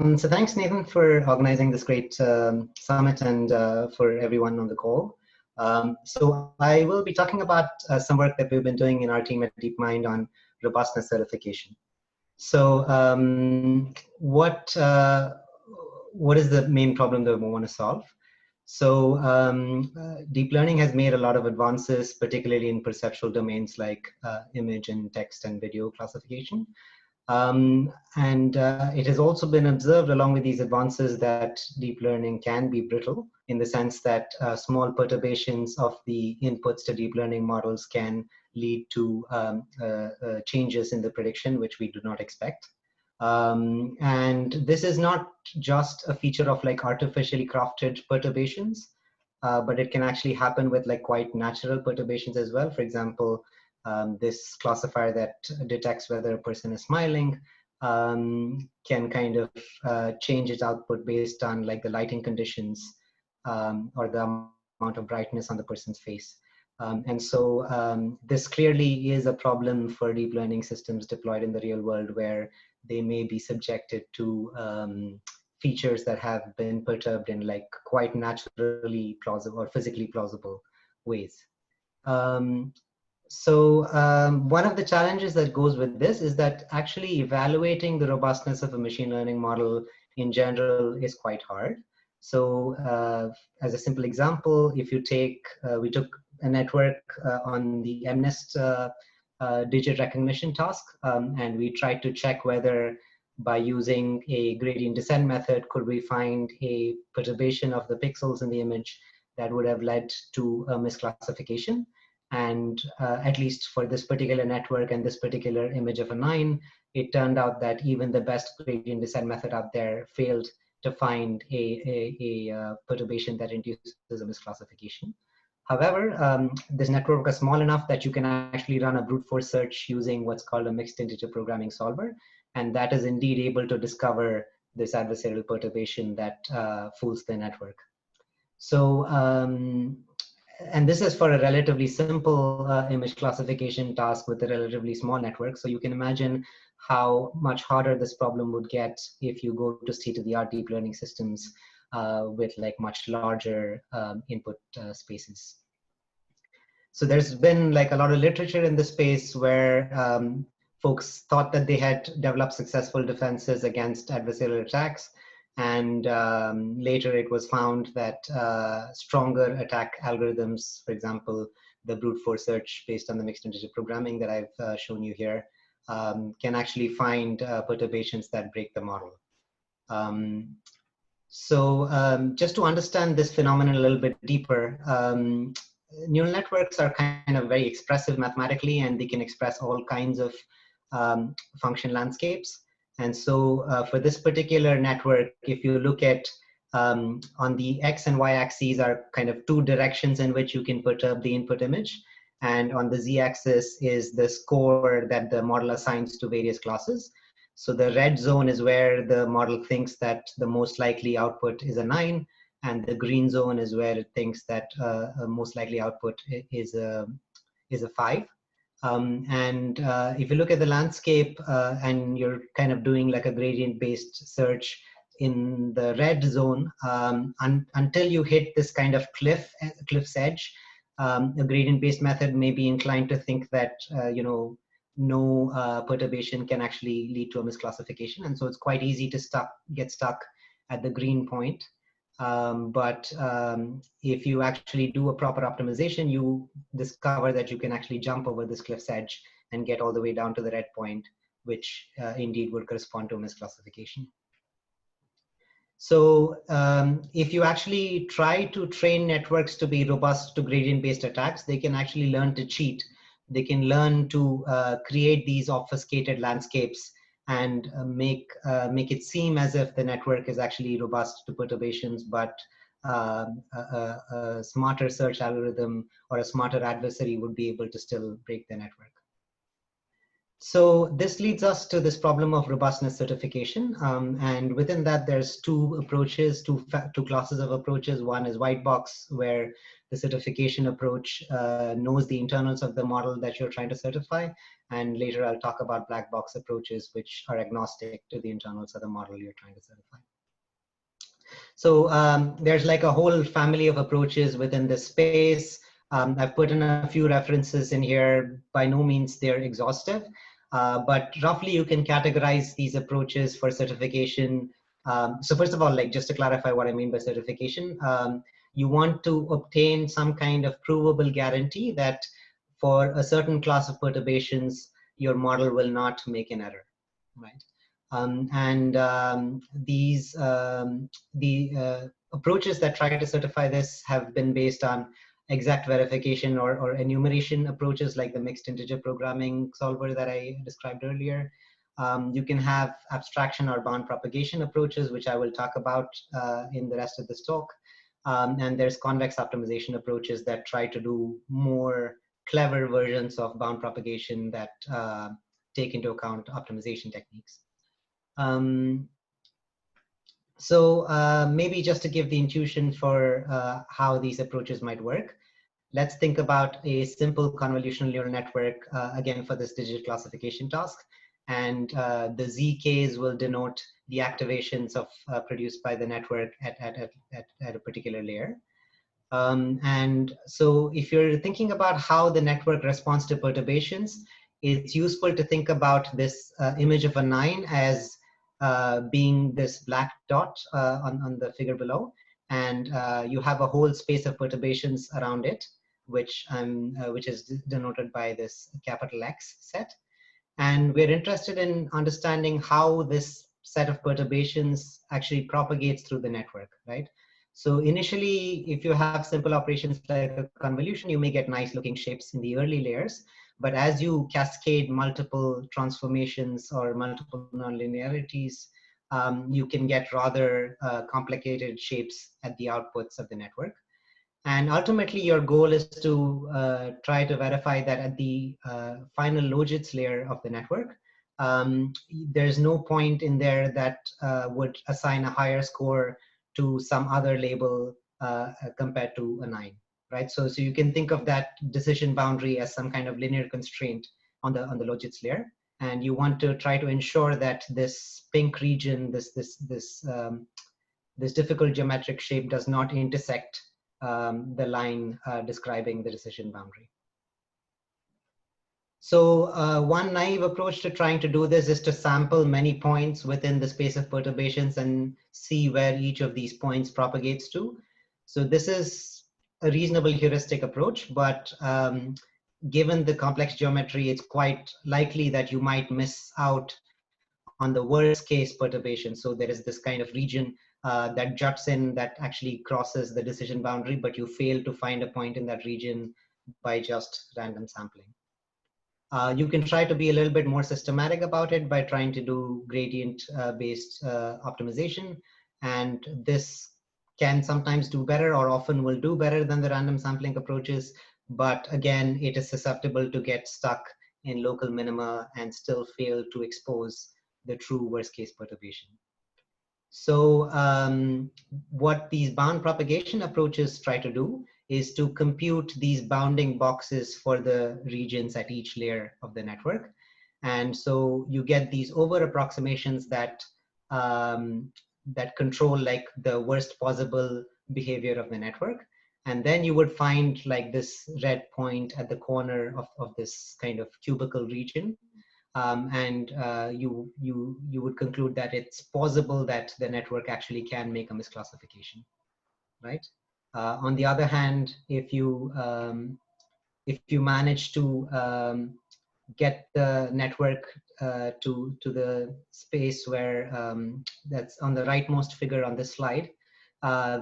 So thanks, Nathan, for organizing this great summit and for everyone on the call. So I will be talking about some work that we've been doing in our team at DeepMind on robustness certification. So what is the main problem that we want to solve? So deep learning has made a lot of advances, particularly in perceptual domains like image and text and video classification. It has also been observed along with these advances that deep learning can be brittle in the sense that small perturbations of the inputs to deep learning models can lead to changes in the prediction, which we do not expect. And this is not just a feature of like artificially crafted perturbations, but it can actually happen with like quite natural perturbations as well. For example, this classifier that detects whether a person is smiling can kind of change its output based on like the lighting conditions or the amount of brightness on the person's face. This clearly is a problem for deep learning systems deployed in the real world, where they may be subjected to features that have been perturbed in like quite naturally plausible or physically plausible ways. One of the challenges that goes with this is that actually evaluating the robustness of a machine learning model in general is quite hard. So as a simple example, if you take, we took a network on the MNIST digit recognition task, and we tried to check whether by using a gradient descent method, could we find a perturbation of the pixels in the image that would have led to a misclassification. And at least for this particular network and this particular image of a 9, it turned out that even the best gradient descent method out there failed to find a perturbation that induces a misclassification. However, this network is small enough that you can actually run a brute force search using what's called a mixed integer programming solver. And that is indeed able to discover this adversarial perturbation that fools the network. So, and this is for a relatively simple image classification task with a relatively small network. So you can imagine how much harder this problem would get if you go to state-of-the-art deep learning systems with like much larger input spaces. So there's been like a lot of literature in this space where folks thought that they had developed successful defenses against adversarial attacks. And later it was found that stronger attack algorithms, for example, the brute force search based on the mixed integer programming that I've shown you here, can actually find perturbations that break the model. Just to understand this phenomenon a little bit deeper, neural networks are kind of very expressive mathematically, and they can express all kinds of function landscapes. And so for this particular network, if you look at on the X and Y axes are kind of two directions in which you can perturb the input image. And on the Z axis is the score that the model assigns to various classes. So the red zone is where the model thinks that the most likely output is a 9. And the green zone is where it thinks that a most likely output is a 5. If you look at the landscape and you're kind of doing like a gradient-based search in the red zone, until you hit this kind of cliff's edge, a gradient-based method may be inclined to think that no perturbation can actually lead to a misclassification, and so it's quite easy to get stuck at the green point. If you actually do a proper optimization, you discover that you can actually jump over this cliff's edge and get all the way down to the red point, which indeed would correspond to a misclassification. So if you actually try to train networks to be robust to gradient-based attacks, they can actually learn to cheat. They can learn to create these obfuscated landscapes and make it seem as if the network is actually robust to perturbations, but a smarter search algorithm or a smarter adversary would be able to still break the network. So this leads us to this problem of robustness certification. And within that, there's two approaches, two classes of approaches. One is white box, where the certification approach knows the internals of the model that you're trying to certify. And later I'll talk about black box approaches, which are agnostic to the internals of the model you're trying to certify. So there's like a whole family of approaches within this space. I've put in a few references in here. By no means they're exhaustive, but roughly you can categorize these approaches for certification. So first of all, like just to clarify what I mean by certification, you want to obtain some kind of provable guarantee that for a certain class of perturbations, your model will not make an error, right? The approaches that try to certify this have been based on exact verification or enumeration approaches, like the mixed integer programming solver that I described earlier. You can have abstraction or bound propagation approaches, which I will talk about in the rest of this talk. And there's convex optimization approaches that try to do more clever versions of bound propagation that take into account optimization techniques. Maybe just to give the intuition for how these approaches might work, let's think about a simple convolutional neural network, again, for this digit classification task. And the ZKs will denote the activations produced by the network at a particular layer. And so if you're thinking about how the network responds to perturbations, it's useful to think about this image of a 9 as being this black dot on the figure below. And you have a whole space of perturbations around it, which is denoted by this capital X set. And we're interested in understanding how this set of perturbations actually propagates through the network, right? So initially, if you have simple operations like a convolution, you may get nice looking shapes in the early layers. But as you cascade multiple transformations or multiple nonlinearities, you can get rather complicated shapes at the outputs of the network. And ultimately, your goal is to try to verify that at the final logits layer of the network, there's no point in there that would assign a higher score to some other label compared to a 9, right? So you can think of that decision boundary as some kind of linear constraint on the logits layer, and you want to try to ensure that this pink region, this difficult geometric shape, does not intersect the line describing the decision boundary. So one naive approach to trying to do this is to sample many points within the space of perturbations and see where each of these points propagates to. So this is a reasonable heuristic approach, but given the complex geometry, it's quite likely that you might miss out on the worst case perturbation. So there is this kind of region that juts in that actually crosses the decision boundary, but you fail to find a point in that region by just random sampling. You can try to be a little bit more systematic about it by trying to do gradient-based optimization. And this can sometimes do better, or often will do better than the random sampling approaches. But again, it is susceptible to get stuck in local minima and still fail to expose the true worst case perturbation. So what these bound propagation approaches try to do is to compute these bounding boxes for the regions at each layer of the network. And so you get these over approximations that that control like the worst possible behavior of the network. And then you would find like this red point at the corner of this kind of cubical region. You would conclude that it's possible that the network actually can make a misclassification, right? On the other hand, if you manage to get the network to the space where that's on the rightmost figure on this slide,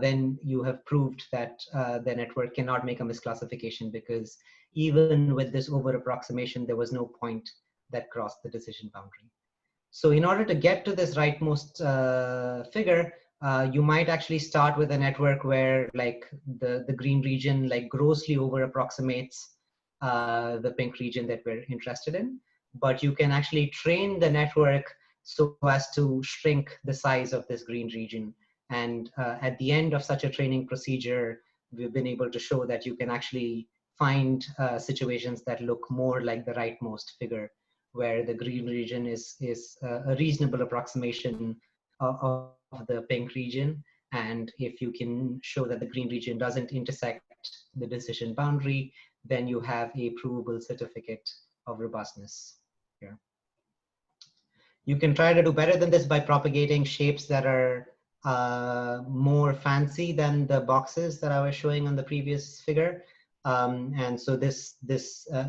then you have proved that the network cannot make a misclassification, because even with this over approximation, there was no point that crossed the decision boundary. So in order to get to this rightmost figure, you might actually start with a network where like the green region like grossly over approximates the pink region that we're interested in. but you can actually train the network so as to shrink the size of this green region. And at the end of such a training procedure, we've been able to show that you can actually find situations that look more like the rightmost figure, where the green region is a reasonable approximation of the pink region. And if you can show that the green region doesn't intersect the decision boundary, then you have a provable certificate of robustness here. You can try to do better than this by propagating shapes that are more fancy than the boxes that I was showing on the previous figure. And so this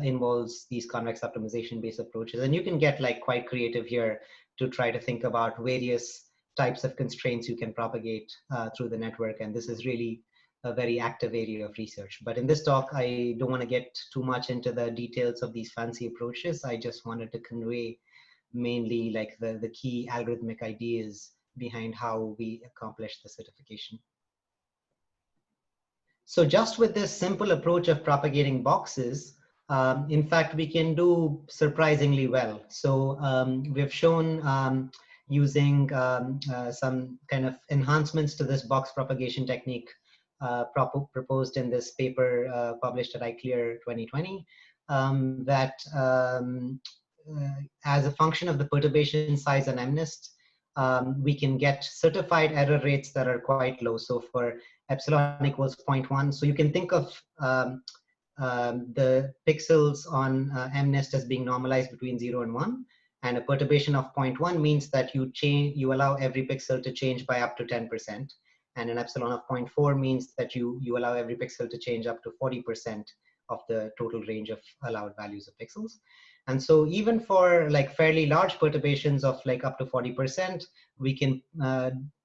involves these convex optimization based approaches. And you can get like quite creative here to try to think about various types of constraints you can propagate through the network. And this is really a very active area of research. But in this talk, I don't want to get too much into the details of these fancy approaches. I just wanted to convey mainly like the key algorithmic ideas behind how we accomplish the certification. So just with this simple approach of propagating boxes, in fact, we can do surprisingly well. So we've shown using some kind of enhancements to this box propagation technique proposed in this paper published at ICLR 2020, that as a function of the perturbation size and MNIST, we can get certified error rates that are quite low. So for epsilon equals 0.1, so you can think of the pixels on MNIST as being normalized between 0 and 1, and a perturbation of 0.1 means that you allow every pixel to change by up to 10%, and an epsilon of 0.4 means that you allow every pixel to change up to 40% of the total range of allowed values of pixels. And so even for like fairly large perturbations of like up to 40%, we can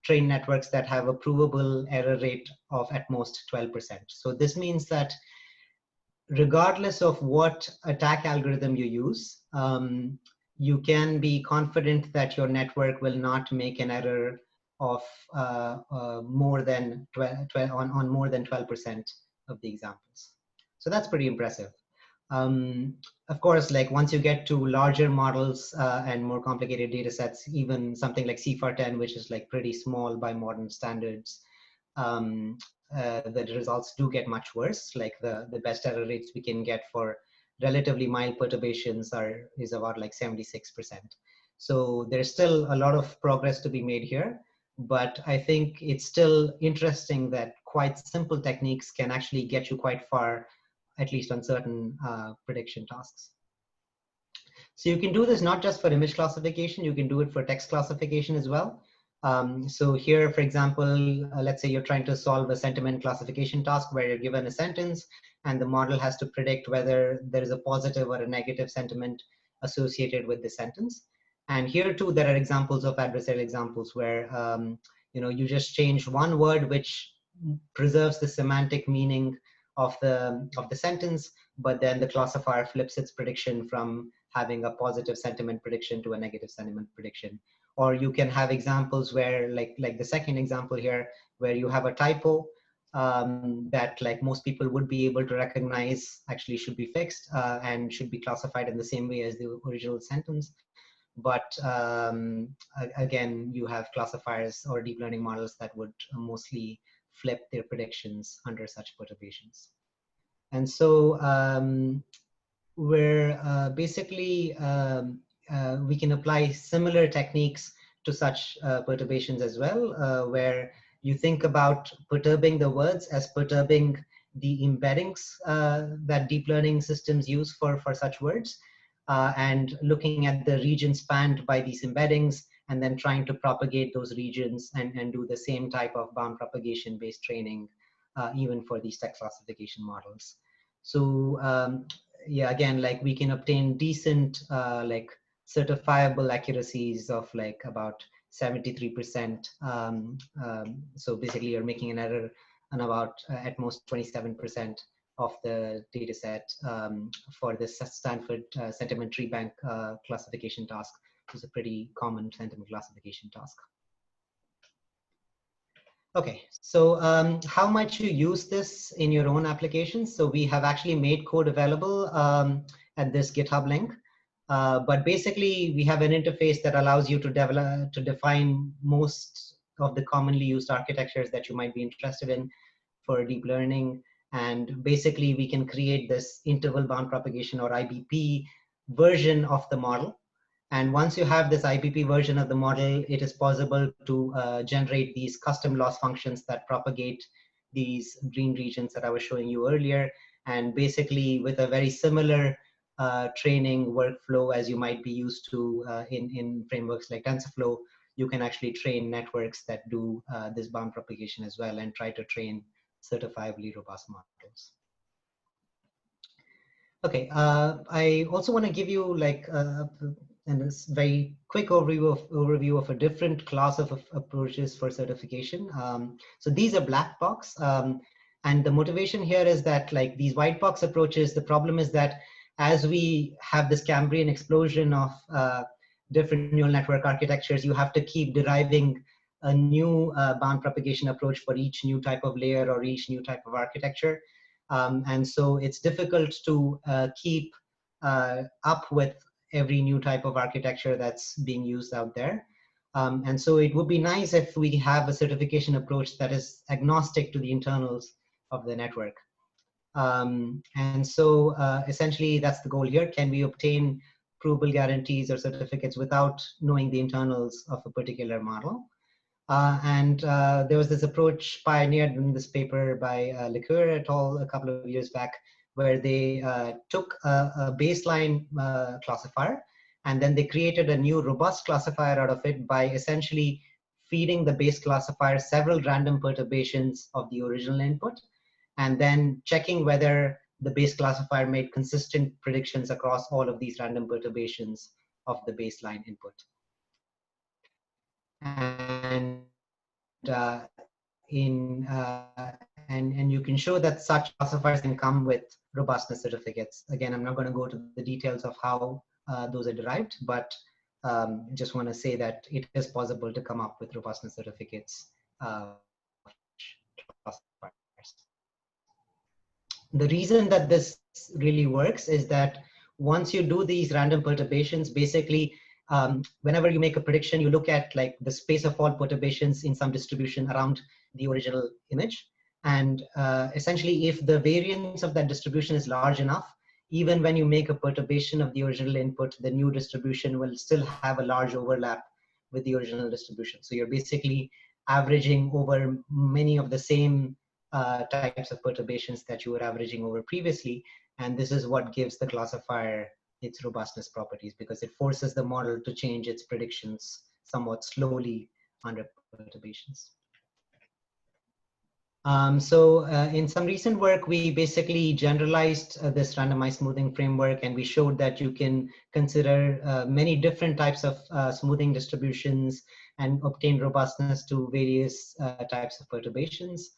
train networks that have a provable error rate of at most 12%. So this means that regardless of what attack algorithm you use, you can be confident that your network will not make an error of more than 12% of the examples. So that's pretty impressive. Of course, like once you get to larger models and more complicated data sets, even something like CFAR10, which is like pretty small by modern standards, the results do get much worse. Like the best error rates we can get for relatively mild perturbations is about like 76%. So there's still a lot of progress to be made here, but I think it's still interesting that quite simple techniques can actually get you quite far, at least on certain prediction tasks. So you can do this not just for image classification, you can do it for text classification as well. So here, for example, let's say you're trying to solve a sentiment classification task where you're given a sentence and the model has to predict whether there is a positive or a negative sentiment associated with the sentence. And here too, there are examples of adversarial examples where you just change one word which preserves the semantic meaning of the sentence, but then the classifier flips its prediction from having a positive sentiment prediction to a negative sentiment prediction. Or you can have examples where, like the second example here, where you have a typo that like most people would be able to recognize actually should be fixed and should be classified in the same way as the original sentence. But again, you have classifiers or deep learning models that would mostly flip their predictions under such perturbations. And so we're basically, we can apply similar techniques to such perturbations as well, where you think about perturbing the words as perturbing the embeddings that deep learning systems use for such words, and looking at the region spanned by these embeddings, and then trying to propagate those regions and do the same type of bound propagation based training, even for these text classification models. So yeah, again, like we can obtain decent like certifiable accuracies of like about 73%. So basically you're making an error on about at most 27% of the data set for this Stanford sentiment tree bank classification task, which is a pretty common sentiment classification task. Okay, so how might you use this in your own applications? So we have actually made code available at this GitHub link. But basically, we have an interface that allows you to define most of the commonly used architectures that you might be interested in for deep learning. And basically, we can create this interval bound propagation, or IBP, version of the model. And once you have this IBP version of the model, it is possible to generate these custom loss functions that propagate these green regions that I was showing you earlier. And basically, with a very similar training workflow as you might be used to in frameworks like TensorFlow, you can actually train networks that do this bound propagation as well, and try to train certifiably robust models. Okay, I also want to give you like a very quick overview of a different class of approaches for certification. So these are black box, and the motivation here is that like these white box approaches, the problem is that as we have this Cambrian explosion of different neural network architectures, you have to keep deriving a new bound propagation approach for each new type of layer or each new type of architecture. And so it's difficult to keep up with every new type of architecture that's being used out there. And so it would be nice if we have a certification approach that is agnostic to the internals of the network. And so essentially that's the goal here. Can we obtain provable guarantees or certificates without knowing the internals of a particular model? There was this approach pioneered in this paper by Liqueur et al. A couple of years back, where they took a baseline classifier, and then they created a new robust classifier out of it by essentially feeding the base classifier several random perturbations of the original input, and then checking whether the base classifier made consistent predictions across all of these random perturbations of the baseline input. And you can show that such classifiers can come with robustness certificates. Again, I'm not going to go to the details of how those are derived, but just want to say that it is possible to come up with robustness certificates. The reason that this really works is that once you do these random perturbations, basically, whenever you make a prediction, you look at like the space of all perturbations in some distribution around the original image. And essentially, if the variance of that distribution is large enough, even when you make a perturbation of the original input, the new distribution will still have a large overlap with the original distribution. So you're basically averaging over many of the same types of perturbations that you were averaging over previously. And this is what gives the classifier its robustness properties, because it forces the model to change its predictions somewhat slowly under perturbations. In some recent work, we basically generalized this randomized smoothing framework, and we showed that you can consider many different types of smoothing distributions and obtain robustness to various types of perturbations.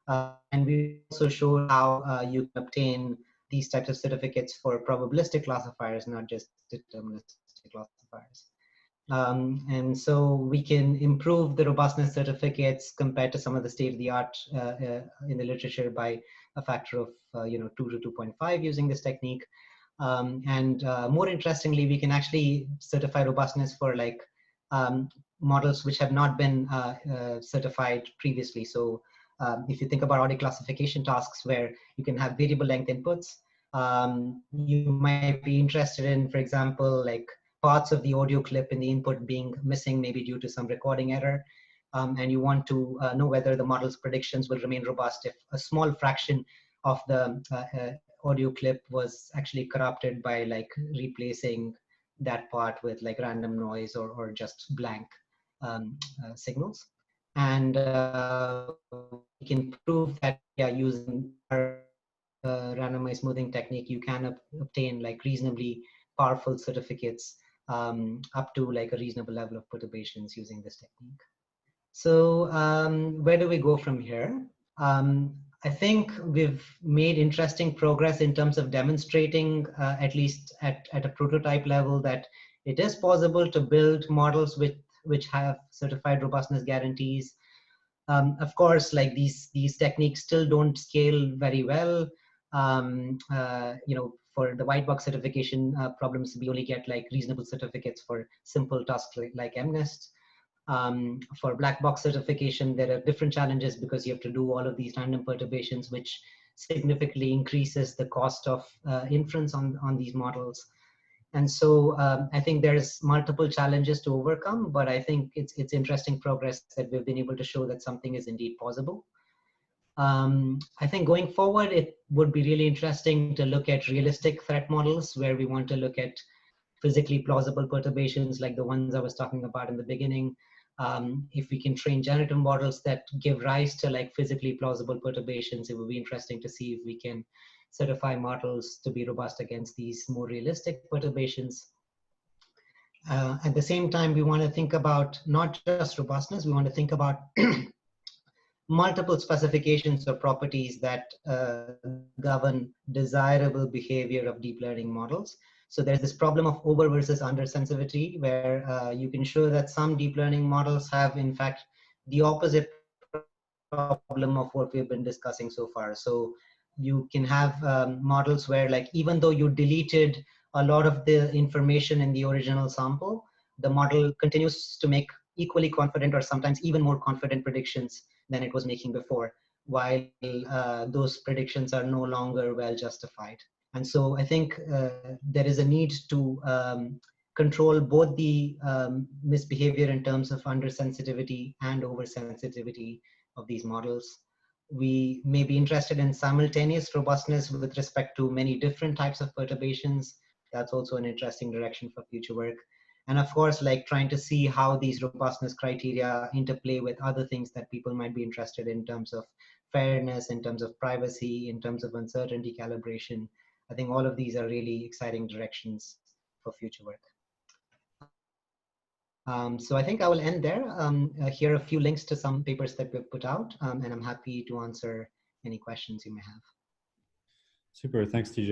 And we also showed how you can obtain these types of certificates for probabilistic classifiers, not just deterministic classifiers. And so we can improve the robustness certificates compared to some of the state-of-the-art in the literature by a factor of 2 to 2.5 using this technique. More interestingly, we can actually certify robustness for like models which have not been certified previously. So if you think about audit classification tasks where you can have variable length inputs, you might be interested in, for example, like parts of the audio clip in the input being missing, maybe due to some recording error. And you want to know whether the model's predictions will remain robust if a small fraction of the audio clip was actually corrupted by like replacing that part with like random noise or just blank signals. And we can prove that using our randomized smoothing technique, you can obtain like reasonably powerful certificates up to like a reasonable level of perturbations using this technique. So where do we go from here? I think we've made interesting progress in terms of demonstrating, at least at a prototype level, that it is possible to build models which have certified robustness guarantees. Of course, like these techniques still don't scale very well. for the white box certification problems, we only get like reasonable certificates for simple tasks like MNIST. For black box certification, there are different challenges because you have to do all of these random perturbations, which significantly increases the cost of inference on these models. And so I think there's multiple challenges to overcome, but I think it's interesting progress that we've been able to show that something is indeed possible. I think going forward, it would be really interesting to look at realistic threat models where we want to look at physically plausible perturbations like the ones I was talking about in the beginning. If we can train generative models that give rise to like physically plausible perturbations, it would be interesting to see if we can certify models to be robust against these more realistic perturbations. At the same time, we want to think about not just robustness, we want to think about multiple specifications or properties that govern desirable behavior of deep learning models. So there's this problem of over versus under sensitivity, where you can show that some deep learning models have, in fact, the opposite problem of what we've been discussing so far. So you can have models where, like, even though you deleted a lot of the information in the original sample, the model continues to make equally confident or sometimes even more confident predictions than it was making before, while those predictions are no longer well justified. And so I think there is a need to control both the misbehavior in terms of undersensitivity and oversensitivity of these models. We may be interested in simultaneous robustness with respect to many different types of perturbations. That's also an interesting direction for future work. And of course, like trying to see how these robustness criteria interplay with other things that people might be interested in terms of fairness, in terms of privacy, in terms of uncertainty calibration. I think all of these are really exciting directions for future work. So I think I will end there. Here are a few links to some papers that we've put out, and I'm happy to answer any questions you may have. Super, thanks, TJ.